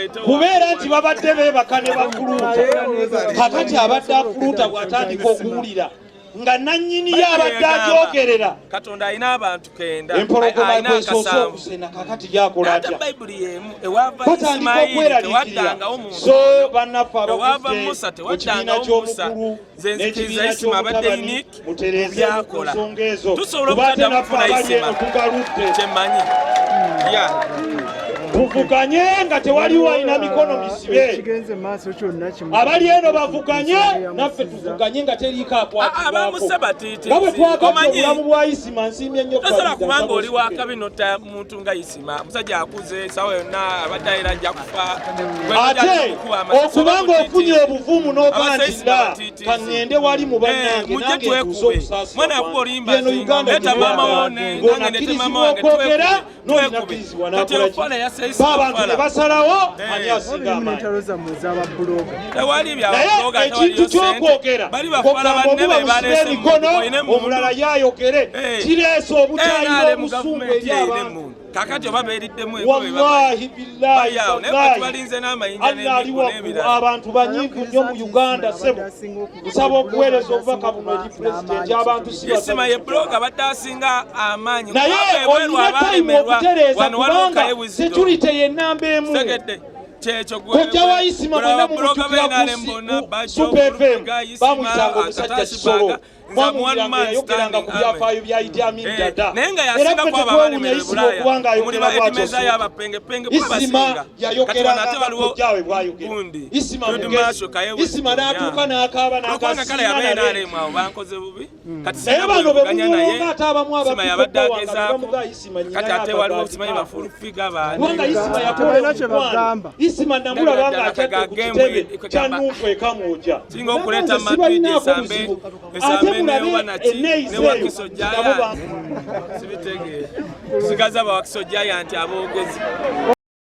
kubeera nti babadde beebaka ne bafuluuta kakati abadde afuluuta bw'atandika okuwulira nga nannyini ye abadde agyogerera Katonda alina abantu 9 empologoma ekwesoose okusena kakati gyakola atya batandika okweraliikirira so bannaffe abavudde mu kibiina ky'obukulu n'ekibiina ky'obutabani mutereeze ku nsonga ezo tubate naffe abali eno tugaludde tuvuganye nga tewaliwo alina mikono misibe abali eno bavuganye naffe tuvuganye nga teriiko akwatibwako nga bwe twakadde obulamu bwa Isima nsiimye nnyo kubanga oli wakabinota muntu nga Isima musajja akuze sawa yonna abadde ayera ajja kufa ate okubanga ofunye obuvumu n'ogandira kaŋŋende wali mu bannange nange ntuuse okusaasibwano Uganda ng'onakkirizibwa okwogera n'olinakkirizibwa n'akola abantu ne basalawo ani asinga amaanyi naye ekintu ky'okwogera ogamba omuba musibe emikono omulala yayogere kireese obutayina obusungu eri abantu kakati oba beeriddemu wallahi billahi Allah ali waggulu abantu banyiivu nnyo mu Uganda sebo nsaba okuweereza obubaka buno eri pulezidenti abantu Isima ye bloga badde asinga amaanyi naye olina tayimu okutereeza kubanga security y'ennamba emu kojja wa Isima mwena mumutukira ku Super FM bamuyitanga omusajja Kisolo mwamuwuliranga yayogeranga ku byafaayo bya Idi Amin Dada era ffe tetwewuunya Isima okuba ng'ayogera bw'atyo Isima yayogeranga nga kojjaawe bw'ayogera Isima mugezi Isima n'atuuka n'akaaba n'akasiina naye bano be mumuwonga ate abamu abakukobbawanga ne bamuga Isima nnyina yaabagamba kubanga Isima yakola omukwano Isima namulaba nga akyadde ku kitebe kya Nuupu e Kamwokya sibalinaako buzibu ate mulabe enneeyisa eyo sigaza abawakisojjaya nti aboogezi